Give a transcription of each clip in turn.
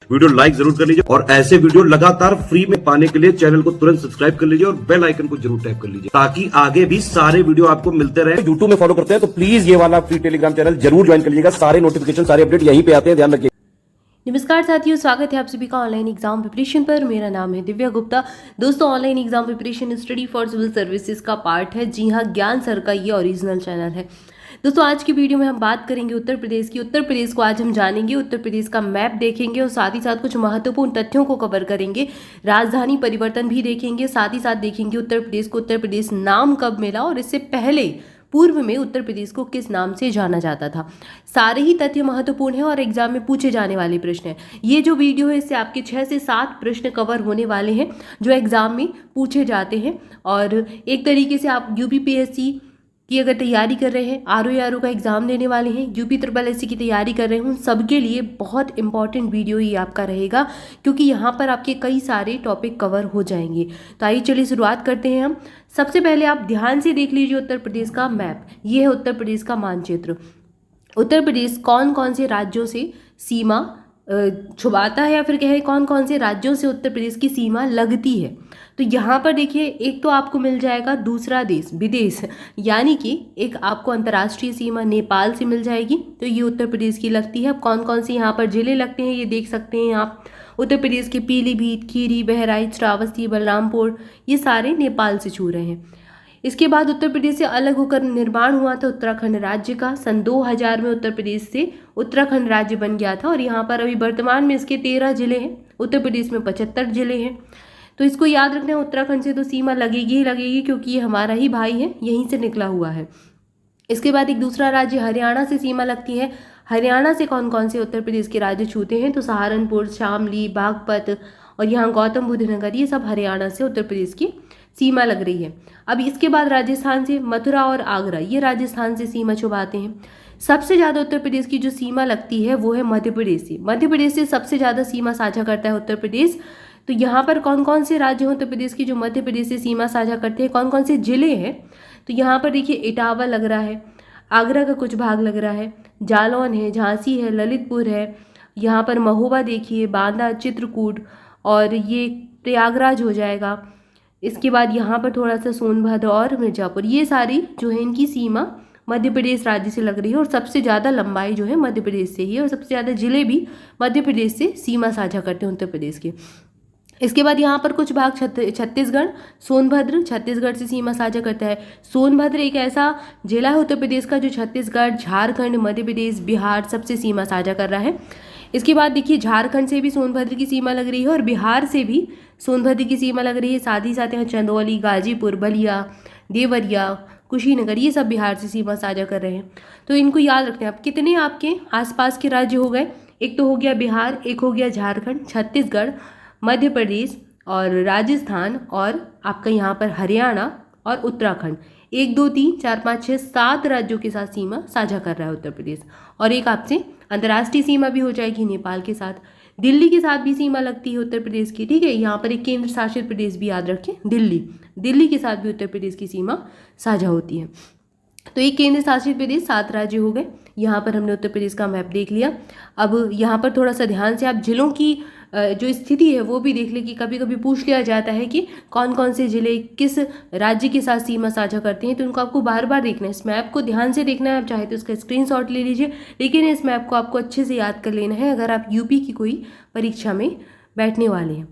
Video like जरूर कर लीजिए और ऐसे वीडियो लगातार फ्री में पाने के लिए चैनल को तुरंत सब्सक्राइब कर लीजिए और बेल आइकन को जरूर टैप कर लीजिए ताकि आगे भी सारे वीडियो आपको मिलते रहे। यूट्यूब में फॉलो करते हैं तो प्लीज ये वाला फ्री टेलीग्राम चैनल जरूर ज्वाइन कर लीजिएगा। सारे नोटिफिकेशन सारे अपडेट यहीं पे आते हैं, ध्यान रखिए। नमस्कार साथियों, स्वागत है आप सभी का ऑनलाइन एग्जाम प्रिपरेशन पर। मेरा नाम है दिव्या गुप्ता। दोस्तों, online exam preparation study for civil services का पार्ट है। जी हाँ, ज्ञान सर का ये ओरिजिनल चैनल है। दोस्तों, आज की वीडियो में हम बात करेंगे उत्तर प्रदेश की। उत्तर प्रदेश को आज हम जानेंगे, उत्तर प्रदेश का मैप देखेंगे और साथ ही साथ कुछ महत्वपूर्ण तथ्यों को कवर करेंगे। राजधानी परिवर्तन भी देखेंगे, साथ ही साथ देखेंगे उत्तर प्रदेश को उत्तर प्रदेश नाम कब मिला और इससे पहले पूर्व में उत्तर प्रदेश को किस नाम से जाना जाता था। सारे ही तथ्य महत्वपूर्ण हैं और एग्जाम में पूछे जाने वाले प्रश्न हैं। ये जो वीडियो है इससे आपके 6 से 7 प्रश्न कवर होने वाले हैं जो एग्जाम में पूछे जाते हैं। और एक तरीके से आप यूपीपीएससी की अगर तैयारी कर रहे हैं, आरओ का एग्जाम देने वाले हैं, यूपी ट्रिपल एससी की तैयारी कर रहे हैं, उन सबके लिए बहुत इंपॉर्टेंट वीडियो ही आपका रहेगा क्योंकि यहाँ पर आपके कई सारे टॉपिक कवर हो जाएंगे। तो आइए चलिए शुरुआत करते हैं हम। सबसे पहले आप ध्यान से देख लीजिए उत्तर प्रदेश का मैप। ये है उत्तर प्रदेश का मानचित्र। उत्तर प्रदेश कौन कौन से राज्यों से सीमा छुपाता है या फिर कहे कौन कौन से राज्यों से उत्तर प्रदेश की सीमा लगती है। तो यहाँ पर देखिए, एक तो आपको मिल जाएगा दूसरा देश विदेश, यानी कि एक आपको अंतर्राष्ट्रीय सीमा नेपाल से मिल जाएगी। तो ये उत्तर प्रदेश की लगती है। अब कौन कौन से यहाँ पर जिले लगते हैं ये देख सकते हैं आप। उत्तर प्रदेश के पीलीभीत, खीरी, बहराइच, श्रावस्ती, बलरामपुर, ये सारे नेपाल से छू रहे हैं। इसके बाद उत्तर प्रदेश से अलग होकर निर्माण हुआ था उत्तराखंड राज्य का। सन 2000 में उत्तर प्रदेश से उत्तराखंड राज्य बन गया था और यहाँ पर अभी वर्तमान में इसके 13 जिले हैं। उत्तर प्रदेश में 75 जिले हैं। तो इसको याद रखना है, उत्तराखंड से तो सीमा लगेगी ही लगेगी क्योंकि ये हमारा ही भाई है, यहीं से निकला हुआ है। इसके बाद एक दूसरा राज्य हरियाणा से सीमा लगती है। हरियाणा से कौन कौन से उत्तर प्रदेश के राज्य छूते हैं तो सहारनपुर, शामली, बागपत और यहाँ गौतम बुद्ध नगर, ये सब हरियाणा से उत्तर प्रदेश की सीमा लग रही है। अब इसके बाद राजस्थान से मथुरा और आगरा, ये राजस्थान से सीमा छुपाते हैं। सबसे ज़्यादा उत्तर प्रदेश की जो सीमा लगती है वो है मध्य प्रदेश से। मध्य प्रदेश से सबसे ज़्यादा सीमा साझा करता है उत्तर प्रदेश। तो यहाँ पर कौन कौन से राज्य हैं उत्तर प्रदेश की जो मध्य प्रदेश से सीमा साझा करते हैं, कौन कौन से जिले हैं। तो यहाँ पर देखिए इटावा लग रहा है, आगरा का कुछ भाग लग रहा है, जालौन है, झांसी है, ललितपुर है, यहाँ पर महोबा देखिए, बांदा, चित्रकूट और ये प्रयागराज हो जाएगा। इसके बाद यहाँ पर थोड़ा सा सोनभद्र और मिर्जापुर, ये सारी जो है इनकी सीमा मध्य प्रदेश राज्य से लग रही है और सबसे ज़्यादा लंबाई जो है मध्य प्रदेश से ही है और सबसे ज़्यादा जिले भी मध्य प्रदेश से सीमा साझा करते हैं उत्तर प्रदेश के। इसके बाद यहाँ पर कुछ भाग छत्तीसगढ़, सोनभद्र छत्तीसगढ़ से सीमा साझा करता है। सोनभद्र एक ऐसा जिला है उत्तर प्रदेश का जो छत्तीसगढ़, झारखंड, मध्य प्रदेश, बिहार सबसे सीमा साझा कर रहा है। इसके बाद देखिए झारखंड से भी सोनभद्र की सीमा लग रही है और बिहार से भी सोनभद्र की सीमा लग रही है। साथ ही साथ यहाँ चंदौली, गाजीपुर, बलिया, देवरिया, कुशीनगर, ये सब बिहार से सीमा साझा कर रहे हैं। तो इनको याद रखते हैं आप। कितने आपके आसपास के राज्य हो गए, एक तो हो गया बिहार, एक हो गया झारखंड, छत्तीसगढ़, मध्य प्रदेश और राजस्थान और आपका यहाँ पर हरियाणा और उत्तराखंड। 1 2 3 4 5 6 7 राज्यों के साथ सीमा साझा कर रहा है उत्तर प्रदेश। और एक आपसे अंतर्राष्ट्रीय सीमा भी हो जाएगी नेपाल के साथ। दिल्ली के साथ भी सीमा लगती है उत्तर प्रदेश की, ठीक है। यहाँ पर एक केंद्र शासित प्रदेश भी याद रखें, दिल्ली के साथ भी उत्तर प्रदेश की सीमा साझा होती है। तो एक केंद्र शासित प्रदेश, 7 राज्य हो गए। यहाँ पर हमने उत्तर प्रदेश का मैप देख लिया। अब यहाँ पर थोड़ा सा ध्यान से आप जिलों की जो स्थिति है वो भी देख लें कि कभी कभी पूछ लिया जाता है कि कौन कौन से जिले किस राज्य के साथ सीमा साझा करते हैं। तो उनको आपको बार बार देखना है, इस मैप को ध्यान से देखना है। आप चाहे तो इसका स्क्रीनशॉट ले लीजिए, लेकिन इस मैप को आपको अच्छे से याद कर लेना है अगर आप यूपी की कोई परीक्षा में बैठने वाले हैं।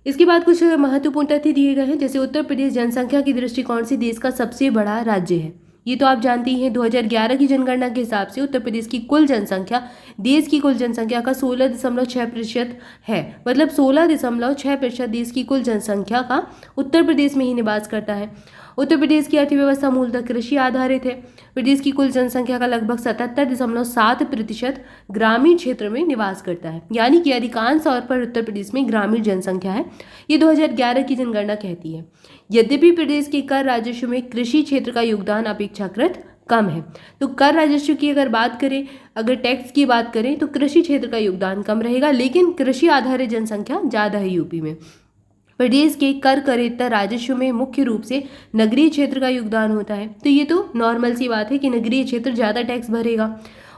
इसके बाद कुछ महत्वपूर्ण तथ्य दिए गए हैं, जैसे उत्तर प्रदेश जनसंख्या के दृष्टिकोण से देश का सबसे बड़ा राज्य है। ये तो आप जानते ही हैं। 2011 की जनगणना के हिसाब से उत्तर प्रदेश की कुल जनसंख्या देश की कुल जनसंख्या का 16.6% है। मतलब 16.6% देश की कुल जनसंख्या का उत्तर प्रदेश में ही निवास करता है। उत्तर प्रदेश की अर्थव्यवस्था मूलतः कृषि आधारित है। प्रदेश की कुल जनसंख्या का लगभग 77.7% ग्रामीण क्षेत्र में निवास करता है, यानी कि अधिकांश तौर पर उत्तर प्रदेश में ग्रामीण जनसंख्या है। ये 2011 की जनगणना कहती है। यद्यपि प्रदेश के कर राजस्व में कृषि क्षेत्र का योगदान अपेक्षाकृत कम है। तो कर राजस्व की अगर बात करें, अगर टैक्स की बात करें तो कृषि क्षेत्र का योगदान कम रहेगा, लेकिन कृषि आधारित जनसंख्या ज़्यादा है यूपी में। प्रदेश के कर करेत्तर राजस्व में मुख्य रूप से नगरीय क्षेत्र का योगदान होता है। तो ये तो नॉर्मल सी बात है कि नगरीय क्षेत्र ज़्यादा टैक्स भरेगा।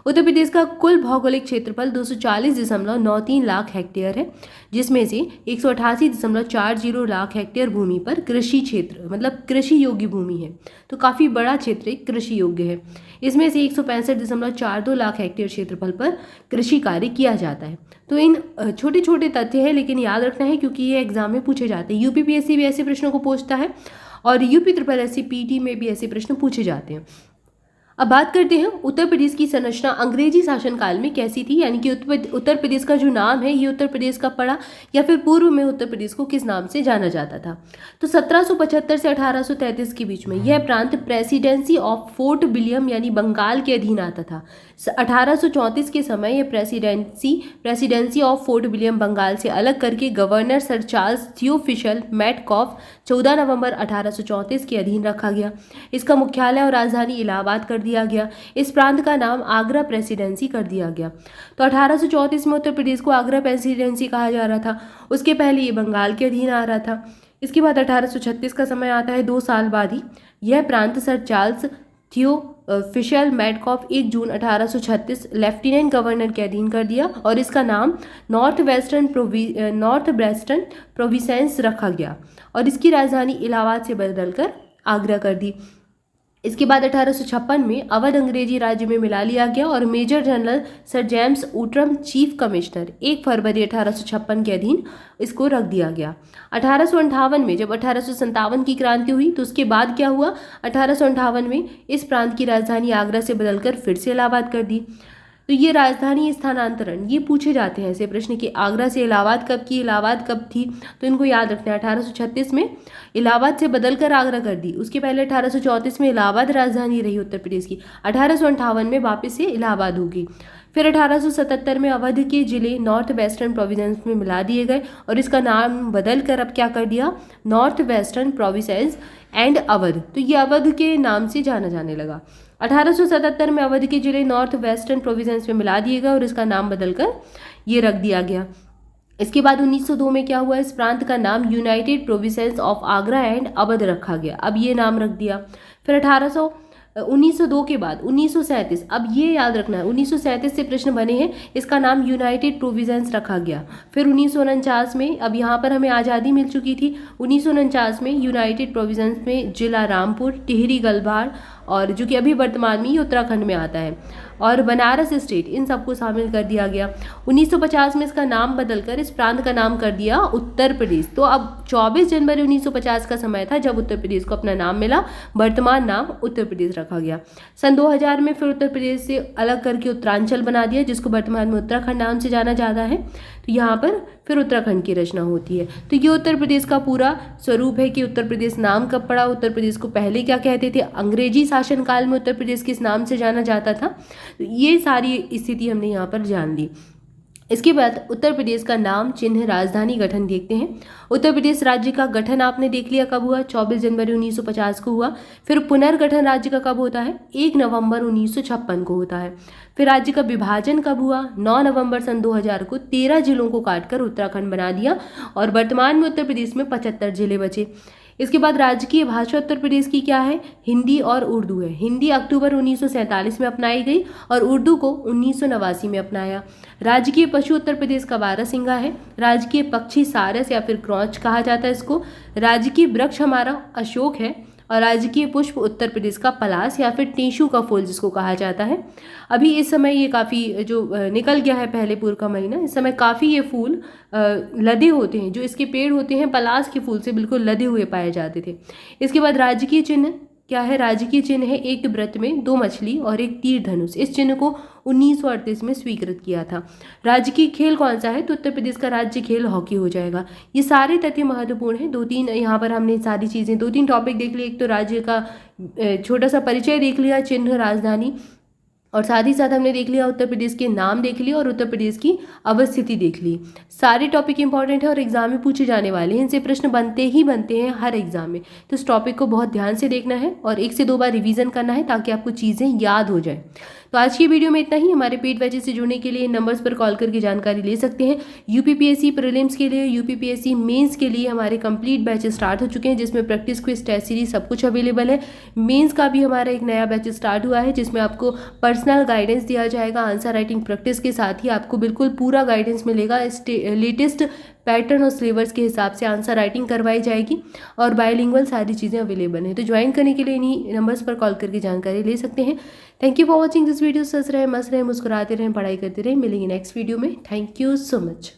उत्तर प्रदेश का कुल भौगोलिक क्षेत्रफल 240.93 लाख हेक्टेयर है, जिसमें से 188.40 लाख हेक्टेयर भूमि पर कृषि क्षेत्र मतलब कृषि योग्य भूमि है। तो काफ़ी बड़ा क्षेत्र कृषि योग्य है। इसमें से 165.42 लाख हेक्टेयर क्षेत्रफल पर कृषि कार्य किया जाता है। तो इन छोटे छोटे तथ्य हैं, लेकिन याद रखना है क्योंकि ये एग्जाम में पूछे जाते हैं। यूपीपीएससी भी ऐसे प्रश्नों को पूछता है और यूपी ट्रिपल एससी पीटी में भी ऐसे प्रश्न पूछे जाते हैं। अब बात करते हैं उत्तर प्रदेश की संरचना अंग्रेजी शासनकाल में कैसी थी, यानी कि उत्तर प्रदेश का जो नाम है ये उत्तर प्रदेश का पड़ा या फिर पूर्व में उत्तर प्रदेश को किस नाम से जाना जाता था। तो 1775 से 1833 के बीच में यह प्रांत प्रेसिडेंसी ऑफ फोर्ट विलियम यानी बंगाल के अधीन आता था। 1834 के समय यह presidency of Fort William Bengal से अलग करके governor sir Charles Theophilus Metcalfe 14 नवंबर 1834 के अधीन रखा गया। इसका मुख्यालय और राजधानी इलाहाबाद कर दिया गया। इस प्रांत का नाम आगरा प्रेसिडेंसी कर दिया गया। तो 1834 में उत्तर प्रदेश को आगरा प्रेसिडेंसी कहा जा रहा था। उसके पहले ये बंगाल के अधीन आ रहा था। इसके बाद 1836 का समय आता है, 2 साल बाद ही यह प्रांत सर चार्ल्स थियोफिशल मेटकॉफ 1 जून 1836 लेफ्टिनेंट गवर्नर के अधीन कर दिया और इसका नाम नॉर्थ वेस्टर्न प्रोविंसेंस रखा गया और इसकी राजधानी इलाहाबाद से बदलकर आगरा कर दी। इसके बाद 1856 में अवध अंग्रेजी राज्य में मिला लिया गया और major general sir James Outram chief commissioner 1 फरवरी 1856 के अधीन इसको रख दिया गया। 1858 में जब 1857 की क्रांति हुई तो उसके बाद क्या हुआ, 1858 में इस प्रांत की राजधानी आगरा से बदलकर फिर से इलाहाबाद कर दी। तो ये राजधानी स्थानांतरण ये पूछे जाते हैं ऐसे प्रश्न कि आगरा से इलाहाबाद कब की, इलाहाबाद कब थी, तो इनको याद रखना है। 1836 में इलाहाबाद से बदलकर आगरा कर दी। उसके पहले 1834 में इलाहाबाद राजधानी रही उत्तर प्रदेश की। 1858 में वापस से इलाहाबाद होगी। फिर 1877 में अवध के जिले नॉर्थ वेस्टर्न प्रोविंसेस में मिला दिए गए और इसका नाम बदल कर अब क्या कर दिया, north western provinces and Awadh. तो ये अवध के नाम से जाना जाने लगा। 1877 में अवध के जिले नॉर्थ वेस्टर्न प्रोविंसेस में मिला दिए गए और इसका नाम बदलकर ये रख दिया गया। इसके बाद 1902 में क्या हुआ, इस प्रांत का नाम United provinces of Agra and Awadh रखा गया। अब ये नाम रख दिया। फिर 1902 के बाद 1937, अब ये याद रखना है 1937 से प्रश्न बने हैं, इसका नाम यूनाइटेड प्रोविंसेस रखा गया। फिर 1949 में, अब यहाँ पर हमें आज़ादी मिल चुकी थी, 1949 में यूनाइटेड प्रोविंसेस में जिला रामपुर, टिहरी, गलभार और जो कि अभी वर्तमान में ये उत्तराखंड में आता है और बनारस स्टेट, इन सबको शामिल कर दिया गया। 1950 में इसका नाम बदलकर इस प्रांत का नाम कर दिया उत्तर प्रदेश। तो अब 24 जनवरी 1950 का समय था जब उत्तर प्रदेश को अपना नाम मिला, वर्तमान नाम उत्तर प्रदेश रखा गया। सन 2000 में फिर उत्तर प्रदेश से अलग करके उत्तरांचल बना दिया, जिसको वर्तमान में उत्तराखंड नाम से जाना जाता है। तो यहाँ पर फिर उत्तराखंड की रचना होती है। तो ये उत्तर प्रदेश का पूरा स्वरूप है कि उत्तर प्रदेश नाम कब पड़ा, उत्तर प्रदेश को पहले क्या कहते थे, अंग्रेजी शासनकाल में उत्तर प्रदेश किस नाम से जाना जाता था। तो ये सारी स्थिति हमने यहाँ पर जान ली। इसके बाद उत्तर प्रदेश का नाम, चिन्ह, राजधानी, गठन देखते हैं। उत्तर प्रदेश राज्य का गठन आपने देख लिया कब हुआ, 24 जनवरी 1950 को हुआ। फिर पुनर्गठन राज्य का कब होता है, 1 नवंबर 1956 को होता है। फिर राज्य का विभाजन कब हुआ, 9 नवंबर सन 2000 को 13 जिलों को काटकर उत्तराखंड बना दिया और वर्तमान में उत्तर प्रदेश में 75 जिले बचे। इसके बाद राजकीय भाषा उत्तर प्रदेश की क्या है, हिंदी और उर्दू है। हिंदी अक्टूबर 1947 में अपनाई गई और उर्दू को 1989 में अपनाया। राजकीय पशु उत्तर प्रदेश का बारहसिंगा है। राजकीय पक्षी सारस या फिर क्रॉच कहा जाता है इसको। राजकीय वृक्ष हमारा अशोक है और राजकीय पुष्प उत्तर प्रदेश का पलास या फिर टेंशु का फूल जिसको कहा जाता है। अभी इस समय ये काफ़ी जो निकल गया है पहले पूर्व का महीना, इस समय काफ़ी ये फूल लदे होते हैं। जो इसके पेड़ होते हैं पलास के फूल से बिल्कुल लदे हुए पाए जाते थे। इसके बाद राजकीय चिन्ह क्या है, राजकीय चिन्ह है एक व्रत में 2 मछली और एक तीर धनुष। इस चिन्ह को 1938 में स्वीकृत किया था। राजकीय खेल कौन सा है, तो उत्तर प्रदेश का राज्य खेल हॉकी हो जाएगा। ये सारे तथ्य महत्वपूर्ण हैं। 2-3 यहाँ पर हमने सारी चीज़ें 2-3 टॉपिक देख लिए। एक तो राज्य का छोटा सा परिचय देख लिया, चिन्ह, राजधानी, और साथ ही साथ हमने देख लिया उत्तर प्रदेश के नाम देख लिए और उत्तर प्रदेश की अवस्थिति देख ली। सारे टॉपिक इंपॉर्टेंट है और एग्जाम में पूछे जाने वाले हैं। इनसे प्रश्न बनते हैं हर एग्जाम में। तो इस टॉपिक को बहुत ध्यान से देखना है और 1 से 2 बार रिवीजन करना है ताकि आपको चीज़ें याद हो जाए। तो आज की वीडियो में इतना ही। हमारे पेड बैचेस से जुड़ने के लिए इन नंबर्स पर कॉल करके जानकारी ले सकते हैं। यूपीपीएससी प्रीलिम्स के लिए, यूपीपीएससी मेंस के लिए हमारे कंप्लीट बैचेस स्टार्ट हो चुके हैं, जिसमें प्रैक्टिस क्विज, टेस्ट सीरीज सब कुछ अवेलेबल है। मेंस का भी हमारा एक नया बैच स्टार्ट हुआ है, जिसमें आपको पर्सनल गाइडेंस दिया जाएगा। आंसर राइटिंग प्रैक्टिस के साथ ही आपको बिल्कुल पूरा गाइडेंस मिलेगा। लेटेस्ट पैटर्न और सिलेबस के हिसाब से आंसर राइटिंग करवाई जाएगी और बायलिंगुअल सारी चीज़ें अवेलेबल हैं। तो ज्वाइन करने के लिए इन्हीं नंबर्स पर कॉल करके जानकारी ले सकते हैं। Thank you for watching this video. सच रहे, मस्त रहे, मुस्कुराते रहें, पढ़ाई करते रहें। मिलेंगे नेक्स्ट वीडियो में। Thank you so much.